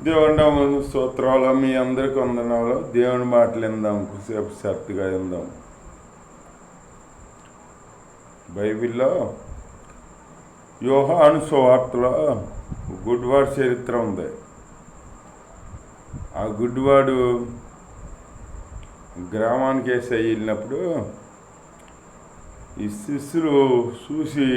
దేవుని నామమున స్తోత్రాలు. మీ అందరికి వందనాలు. దేవుని మాటలు విందాం, కొద్దిసేపు శ్రద్ధగా విందాం. బైబిల్లో యోహాను సువార్తలో గుడ్డివాడు చరిత్ర ఉంది. ఆ గుడ్డివాడు గ్రామానికి వేసి వెళ్ళినప్పుడు ఈ శిష్యులు చూసి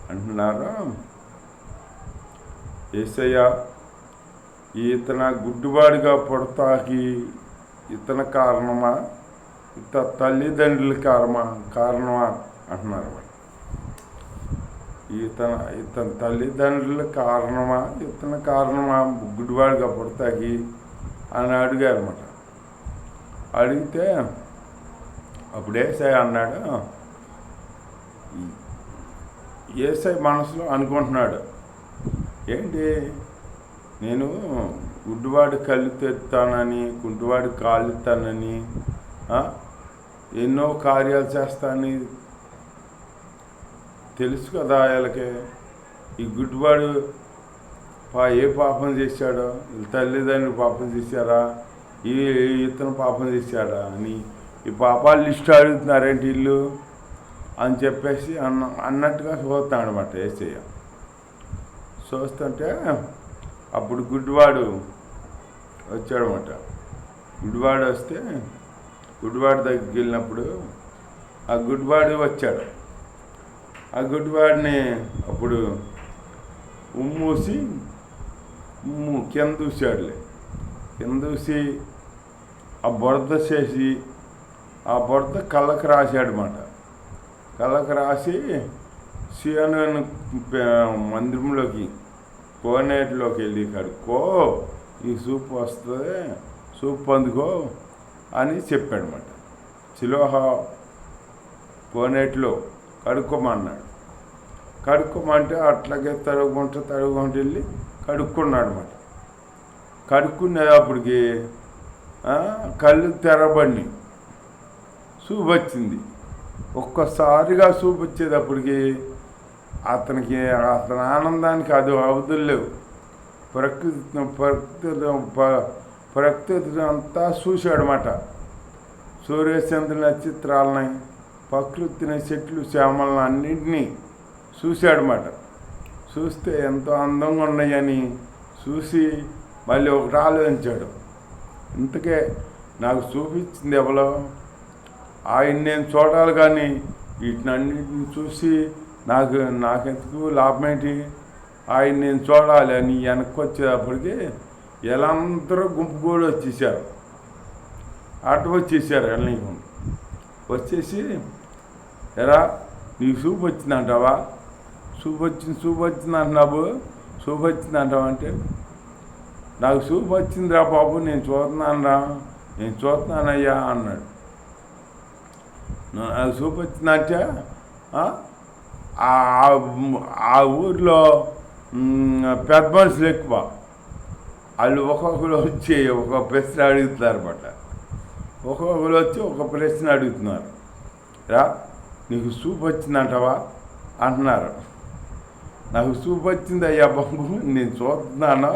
అంటున్నారు, యేసయ్య, ఇతన గుడ్డివాడిగా పుడతాకి ఇతని కారణమా, తల్లిదండ్రుల కారణమా అంటున్నారు. ఇతని తల్లిదండ్రుల కారణమా, ఇతని కారణమా గుడ్డివాడిగా పుడతాకి అని అడిగారు అన్నమాట. అడిగితే అప్పుడు యేసయ్య అన్నాడు, యేసయ్య మనసులో అనుకుంటున్నాడు, ఏంటి నేను గుడ్డివాడి కళ్ళు తెస్తానని, గుడ్డివాడి కాళ్ళు ఇస్తానని, ఎన్నో కార్యాలు చేస్తానని తెలుసు కదా వీళ్ళకి. ఈ గుడ్డివాడు ఏ పాపం చేశాడో, తల్లిదండ్రులు పాపం చేశారా, ఇతను పాపం చేశాడా అని ఈ పాపాలు లిస్టు అడుగుతున్నారేంటి వీళ్ళు అని చెప్పేసి అన్నట్టుగా చూస్తాడు అన్నమాట యేసయ్య. చూస్తుంటే అప్పుడు గుడ్డివాడు వచ్చాడనమాట. గుడ్డివాడు వస్తే గుడ్డివాడి దగ్గరికి వెళ్ళినప్పుడు ఆ గుడ్డివాడు వచ్చాడు. ఆ గుడ్డివాడిని అప్పుడు ఉమ్మూసి కింద చూశాడులే. కింద చూసి ఆ బురద చేసి ఆ బురద కళ్ళకు రాశాడనమాట. కళ్ళకు రాసి సియోను మందిరంలోకి కోనేటిలోకి వెళ్ళి కడుక్కో, ఈ సూప్ వస్తుంది, సూప్ అందుకో అని చెప్పాడనమాట. సిలోహ కోనేటిలో కడుక్కోమన్నాడు. కడుక్కోమంటే అట్లాగే తడుగుంటూ వెళ్ళి కడుక్కున్నాడు అనమాట. కడుక్కునేటప్పటికి కళ్ళు తెరబడి సూప్ వచ్చింది. ఒక్కసారిగా సూప్ వచ్చేటప్పటికి అతని ఆనందానికి అది అవధులు లేవు. ప్రకృతి అంతా చూశాడనమాట. సూర్యచంద్ర నక్షత్రాలని, ప్రకృతిని, చెట్లు చేమలను అన్నింటినీ చూశాడనమాట. చూస్తే ఎంతో అందంగా ఉన్నాయని చూసి మళ్ళీ ఒకటి ఆలోచించాడు, ఇంతకే నాకు చూపించింది ఎవరో, ఆయన నేను చూడాలి కానీ వీటినన్నింటిని చూసి నాకెందుకు లాభం ఏంటి, ఆయన నేను చూడాలి అని వెనక్కి వచ్చేటప్పటికి వీళ్ళందరూ గుంపు కూడా వచ్చేసారు. అటు వచ్చేసారు వెళ్ళని వచ్చేసి, ఎరా నీకు సూప్ వచ్చిందంటావా, సూప్ వచ్చింది అంటున్నావు, సూప్ వచ్చింది అంటావా అంటే, నాకు సూప్ వచ్చిందిరా బాబు, నేను చూస్తున్నానయ్యా అన్నాడు. నాకు సూప్ వచ్చిందంటే ఆ ఊర్లో పెద్ద మనుషులు ఎక్కువ, వాళ్ళు ఒక్కొక్కరు వచ్చి ఒక ప్రశ్న అడుగుతున్నారు అన్నమాట. ఒక్కొక్కరు వచ్చి ఒక ప్రశ్న అడుగుతున్నారు, రా నీకు సూప్ వచ్చిందంటావా అంటున్నారు. నాకు సూప్ వచ్చింది అయ్యా బాబు, నేను చూస్తున్నాను,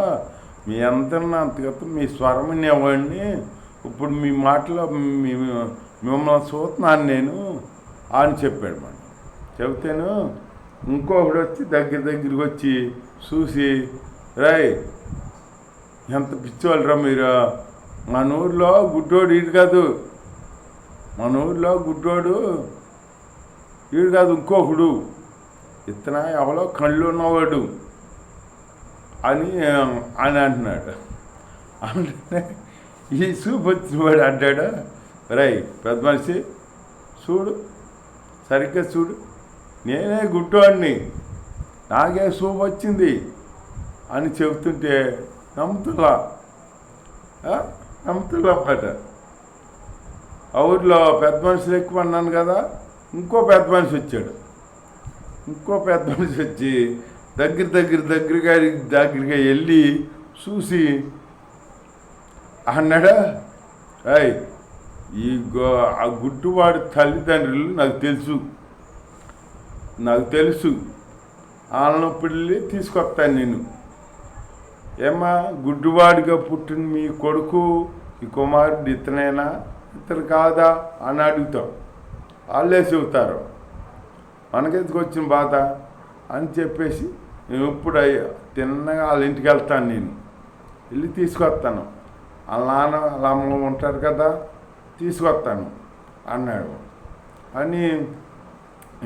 మీ అందరిని అంతగత మీ స్వరం ఇవ్వండి, ఇప్పుడు మీ మాటలో మిమ్మల్ని చూస్తున్నాను నేను అని చెప్పాడు మనం. చెబితేను ఇంకొకడు వచ్చి దగ్గరికి వచ్చి చూసి, రాయ్ ఎంత పిచ్చివాళ్ళరా మీరు, మన ఊర్లో గుడ్డోడు ఈడు కాదు, మన ఊర్లో గుడ్డోడు ఈడు కాదు, ఇంకొకడు ఇతన ఎవరో కళ్ళు ఉన్నవాడు అని అంటున్నాడు. అంటే ఈ సూప్ వచ్చిన వాడు అంటాడు, రై పెద్ద మనిషి చూడు, సరిగ్గా చూడు, నేనే గుడ్డోడిని, నాకే సూప్ వచ్చింది అని చెబుతుంటే నమ్ముతులా మాట. ఆ ఊర్లో పెద్ద మనుషులు ఎక్కువ అన్నాను కదా, ఇంకో పెద్ద మనిషి వచ్చాడు. ఇంకో పెద్ద మనిషి వచ్చి దగ్గరగా వెళ్ళి చూసి అన్నాడా, అయ్ ఆ గుడ్డివాడి తల్లిదండ్రులు నాకు తెలుసు వాళ్ళనప్పుడు వెళ్ళి తీసుకొస్తాను నేను ఏమ్మా గుడ్డివాడిగా పుట్టిన మీ కొడుకు ఈ కుమారుడు ఇతనేనా ఇతను కాదా అని అడుగుతాం. వాళ్ళే చెబుతారు మనకెందుకు వచ్చిన బాధ అని చెప్పేసి నేను ఇప్పుడు తిన్నగా వాళ్ళ ఇంటికి వెళ్తాను. నేను వెళ్ళి తీసుకొస్తాను. వాళ్ళ నాన్న వాళ్ళ అమ్మ ఉంటారు కదా, తీసుకొస్తాను అన్నాడు అని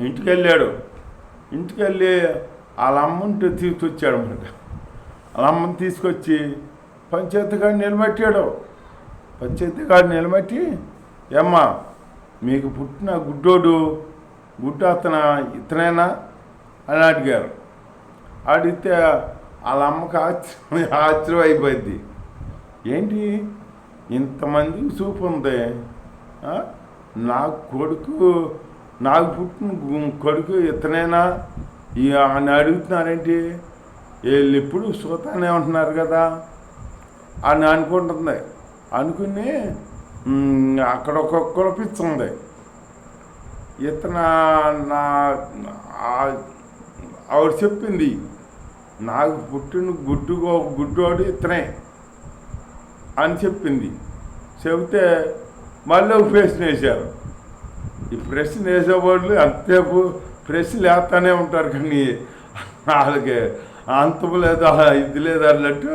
ఇంటికి వెళ్ళాడు. ఇంటికి వెళ్ళి వాళ్ళ అమ్మంటే తీసుకొచ్చాడు అన్నమాట. వాళ్ళ అమ్మని తీసుకొచ్చి పంచాయతీ గారు నిలబెట్టాడు. పంచాయతీ గారు నిలబెట్టి ఏమ్మా మీకు పుట్టిన గుడ్డు అతను ఇతనేనా అని అడిగారు. అడిగితే వాళ్ళ అమ్మకి ఆశ్చర్యం అయిపోయింది. ఏంటి ఇంతమందికి చూపు ఉంది, నాకు పుట్టిన కొడుకు ఇతనేనా అని అడుగుతున్నారేంటి, వీళ్ళు ఎప్పుడు చూతానే ఉంటున్నారు కదా అని అనుకుంటుంది. అనుకుని అక్కడ ఒక కులపిస్తుంది. ఆవిడ చెప్పింది నాకు పుట్టిన గుడ్డోడు ఇతనే అని చెప్పింది. చెబితే మళ్ళీ ఒక ప్రశ్న వేశారు. ఈ ప్రశ్న వేసేవాళ్ళు అంతసేపు ప్రశ్నలు వేస్తానే ఉంటారు, కానీ వాళ్ళకి అంతం లేదు ఇది లేదు అన్నట్టు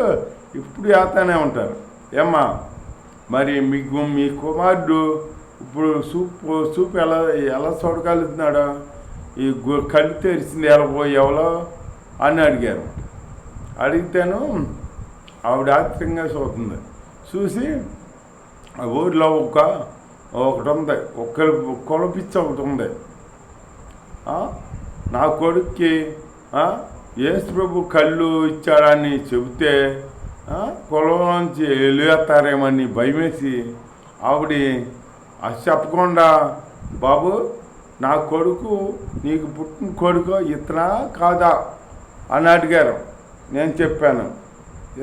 ఇప్పుడు వేస్తానే ఉంటారు. ఏమ్మా మరి మీ కుమారుడు ఇప్పుడు సూపు ఎలా చూడగలుగుతున్నాడా, ఈ కళ్ళు తెరిచింది ఎవరో అని అడిగారు. అడిగితేను ఆవిడ ఆశ్చర్యంగా చూస్తుంది. చూసి ఊరిలో ఒకటి ఉంది, కులపిచ్చ ఒకటి ఉంది. నా కొడుక్కి యేసు ప్రభు కళ్ళు ఇచ్చాడని చెబితే కులం నుంచి వెళ్ళేస్తారేమని భయమేసి ఆవిడ అది చెప్పకుండా బాబు నా కొడుకు నీకు పుట్టిన కొడుకు ఇతనా కాదా అని అడిగారు. నేను చెప్పాను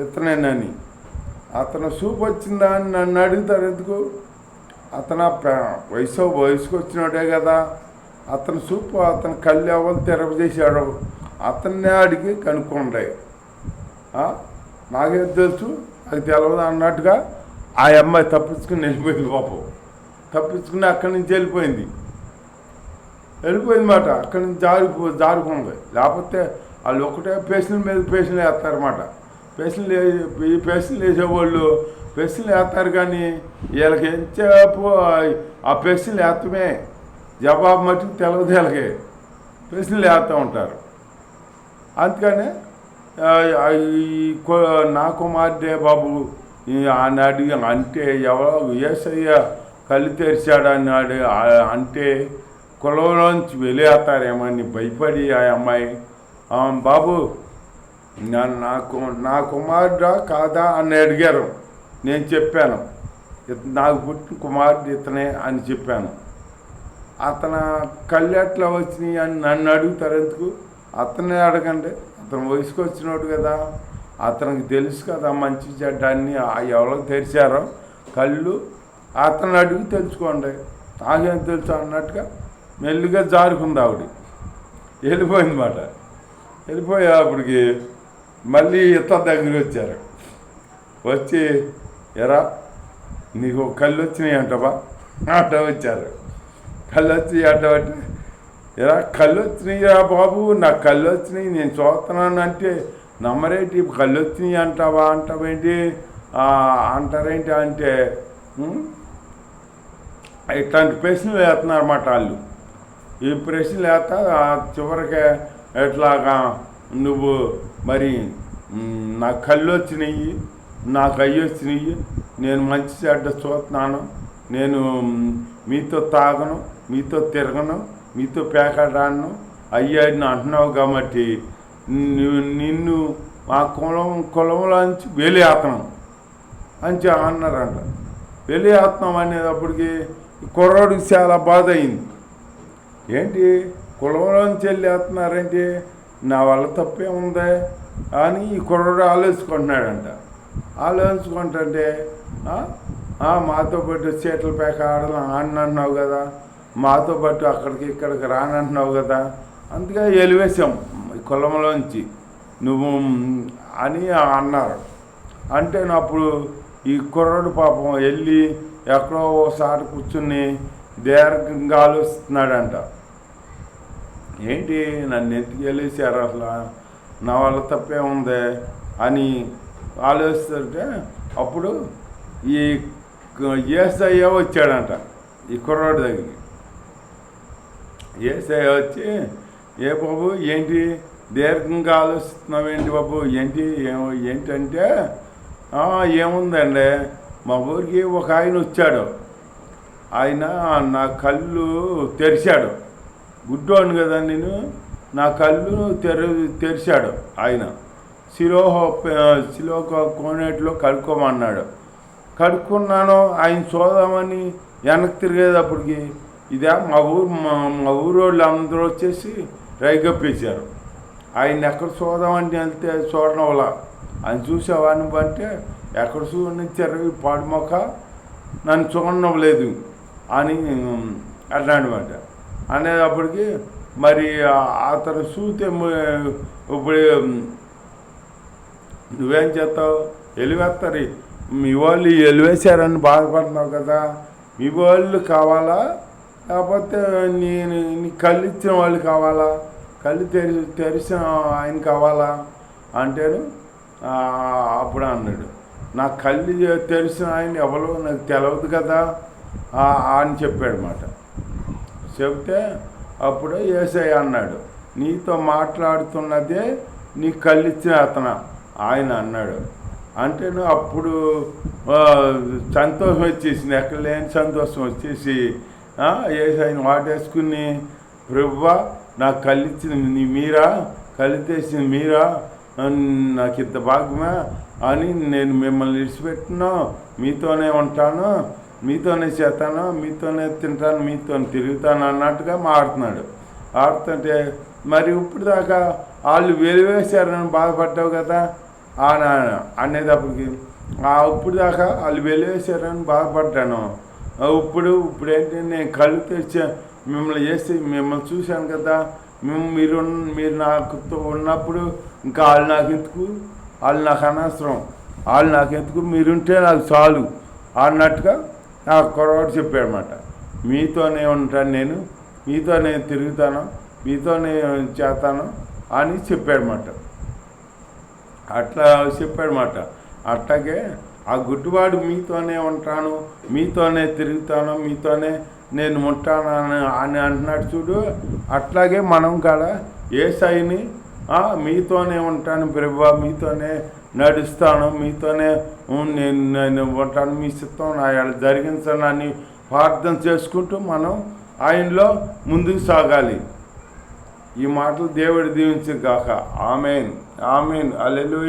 ఇతనేనని. అతను చూపు వచ్చిందా అని నన్ను అడుగుతారు ఎందుకు, అతను వయసుకు వచ్చినాడే కదా, అతను చూపు అతను కళ్ళు ఎవరు తెరవజేశాడు అతన్నే అడిగి కనుక్కోండి, నాకేం తెలుసు అది తెలవదు అన్నట్టుగా ఆ అమ్మాయి తప్పించుకుని వెళ్ళిపోయింది. పాపం తప్పించుకుని అక్కడి నుంచి వెళ్ళిపోయింది మాట. అక్కడి నుంచి జారుకుంది. లేకపోతే వాళ్ళు ఒకటే పేషెంట్ మీద పేషెంట్లు వేస్తారన్నమాట. ఈ పేషెంట్లు వేసేవాళ్ళు పేషెంట్లు వేస్తారు, కానీ వీళ్ళకి ఎంతసేపు ఆ పేషెంట్లు వేస్తమే జవాబు మట్టుకు తెలవదు. వీళ్ళకి పేషెంట్లు వేస్తూ ఉంటారు. అందుకనే నా కుమార్తె బాబు అని అడిగి అంటే ఎవరో యేసయ్య కళ్ళు తెరిచాడు అన్నాడు అంటే కులంలోంచి వెళ్ళేస్తారేమని భయపడి ఆ అమ్మాయి బాబు నా కుమారుడా కాదా అని అడిగారు. నేను చెప్పాను నాకు పుట్టిన కుమారుడు ఇతనే అని చెప్పాను. అతను కళ్ళు ఎట్లా వచ్చినాయి అని నన్ను అడుగుతారు ఎందుకు, అతనే అడగండి, అతను వయసుకు వచ్చినోడు కదా, అతనికి తెలుసు కదా మంచి చెడ్డ అన్నీ ఎవరికి తెరిచారో కళ్ళు, అతను అడిగి తెలుసుకోండి, నాకేం తెలుసు అన్నట్టుగా మెల్లిగా జారుకుంది ఆవిడ. వెళ్ళిపోయింది మాట. వెళ్ళిపోయేప్పటికి మళ్ళీ ఇతర దగ్గర వచ్చారు. వచ్చి ఎరా నీకు కళ్ళు వచ్చినాయి అంటవా అంట వచ్చారు. కళ్ళు వచ్చి అంటబట్టి ఎరా కళ్ళు వచ్చినాయిరా బాబు, నాకు కళ్ళు వచ్చినాయి నేను చూస్తున్నాను అంటే నమ్మరేంటి, కళ్ళు వచ్చినాయి అంటావేంటి అంటారేంటి అంటే ఇట్లాంటి ప్రశ్నలు వేస్తున్నారన్నమాట వాళ్ళు. ఈ ప్రశ్నలు వేస్తా చివరికి ఎట్లాగా నువ్వు మరి నాకు కళ్ళు వచ్చినాయి, నాకు అయ్యి వచ్చినాయి, నేను మంచి చెడ్డ చూస్తున్నాను, నేను మీతో తాగను, మీతో తిరగను, మీతో పేకాడాను అయ్యాడిని అంటున్నావు కాబట్టి నిన్ను మా కులంలోంచి వెలివేస్తున్నాం అని అన్నారంట. వెలివేస్తున్నాం అనేటప్పటికి కుర్రాడికి చాలా బాధ అయింది. ఏంటి కులంలోంచి వెళ్ళేస్తున్నారేంటి, నా వల్ల తప్పే ఉంది అని ఈ కుర్రాడు ఆలోచించుకుంటున్నాడంట. ఆలోచించుకుంటుంటే మాతో పాటు చీటల పేక ఆడన్నావు కదా, మాతో పాటు అక్కడికి ఇక్కడికి రానంటున్నావు కదా, అందుకే వెలివేశాం కులంలోంచి నువ్వు అని అన్నారు. అంటే అప్పుడు ఈ కుర్రాడు పాపం వెళ్ళి ఎక్కడో ఒకసారి కూర్చుని దీర్ఘంగా ఆలోచిస్తున్నాడంట. ఏంటి నన్ను ఎందుకు వెళ్ళేసారు, అసలు నా వల్ల తప్పే ఉంది అని ఆలోచిస్తుంటే అప్పుడు ఈ యేసయ్య వచ్చాడంట ఈ కుర్రాడి దగ్గరికి. యేసయ్య వచ్చి, ఏ బాబు ఏంటి దీర్ఘంగా ఆలోచిస్తున్నావు ఏంటి బాబు, ఏంటంటే ఏముందండి, మా ఊరికి ఒక ఆయన వచ్చాడు, ఆయన నా కళ్ళు తెరిచాడు, గుడ్డోను కదా నేను, నా కళ్ళు తెరిచాడు ఆయన. శిలో కోనేటిలో కడుక్కోమన్నాడు. కడుక్కున్నాను. ఆయన చూద్దామని వెనక్కి తిరిగేటప్పటికి ఇదే మా ఊరు వాళ్ళు అందరూ వచ్చేసి రైగప్పేశారు. ఆయన ఎక్కడ చూద్దామని వెళ్తే చూడడం వల్ల ఆయన చూసేవాడిని అంటే ఎక్కడ చూడనిచ్చారు ఈ పాడు మొక్క, నన్ను చూడడం లేదు అని అట్లాంటిమాట అనేటప్పటికి మరి అతను చూస్తే ఇప్పుడు నువ్వేం చేస్తావు, ఎలివేస్తారు, మీ వాళ్ళు ఎలివేశారని బాధపడుతున్నావు కదా, మీ వాళ్ళు కావాలా లేకపోతే నీ కళ్ళు ఇచ్చిన వాళ్ళు కావాలా, కళ్ళు తెరిచిన ఆయన కావాలా అంటేను అప్పుడు అన్నాడు, నా కళ్ళు తెరిచిన ఆయన ఎవరో నాకు తెలియదు కదా అని చెప్పాడు మాట. చెప్తే అప్పుడు యేసయ్య అన్నాడు, నీతో మాట్లాడుతున్నదే నీ కళ్ళు ఇచ్చిన అతను ఆయన అన్నాడు. అంటే అప్పుడు సంతోషం వచ్చేసింది, ఎక్కడ లేని సంతోషం వచ్చేసి యేసయ్యని వాటేసుకుని, ప్రభువా నాకు కళ్ళు ఇచ్చింది మీరా, కళ్ళు తెచ్చింది మీరా, నాకు ఇంత భాగ్యమా అని నేను మిమ్మల్ని విడిచిపెట్టినా, మీతోనే ఉంటాను, మీతోనే చేస్తాను, మీతోనే తింటాను, మీతో తిరుగుతాను అన్నట్టుగా మాడుతున్నాడు. ఆడుతుంటే మరి ఇప్పుడు దాకా వాళ్ళు వెలివేశారని బాధపడ్డావు కదా అనేటప్పటికి ఇప్పుడు దాకా వాళ్ళు వెలివేశారని బాధపడ్డాను, ఇప్పుడేంటి నేను కళ్ళు తెచ్చా మిమ్మల్ని చేసి మిమ్మల్ని చూశాను కదా, మీరు నాకుతో ఉన్నప్పుడు ఇంకా వాళ్ళు నాకు ఎందుకు, వాళ్ళు నాకు అనవసరం, వాళ్ళు నాకు ఎందుకు, మీరుంటే నాకు చాలు అన్నట్టుగా నా కుర్రాడు చెప్పాడనమాట. మీతోనే ఉంటాను నేను, మీతోనే తిరుగుతాను, మీతోనే చేస్తాను అని చెప్పాడనమాట. అట్లా చెప్పాడనమాట. అట్లాగే ఆ గుడ్డివాడు మీతోనే ఉంటాను, మీతోనే తిరుగుతాను, మీతోనే నేను ఉంటాను అని అంటున్నాడు చూడు. అట్లాగే మనం కూడా యేసయ్యని మీతోనే ఉంటాను ప్రభువా, మీతోనే నడుస్తాను, మీతోనే నేను ఉంటాను, మీ చిత్తం నా జరిగించను అని ప్రార్థన చేసుకుంటూ మనం ఆయనలో ముందుకు సాగాలి. ఈ మాటలు దేవుడు దీవించు గాక. ఆమేన్, ఆమేన్, హల్లెలూయా.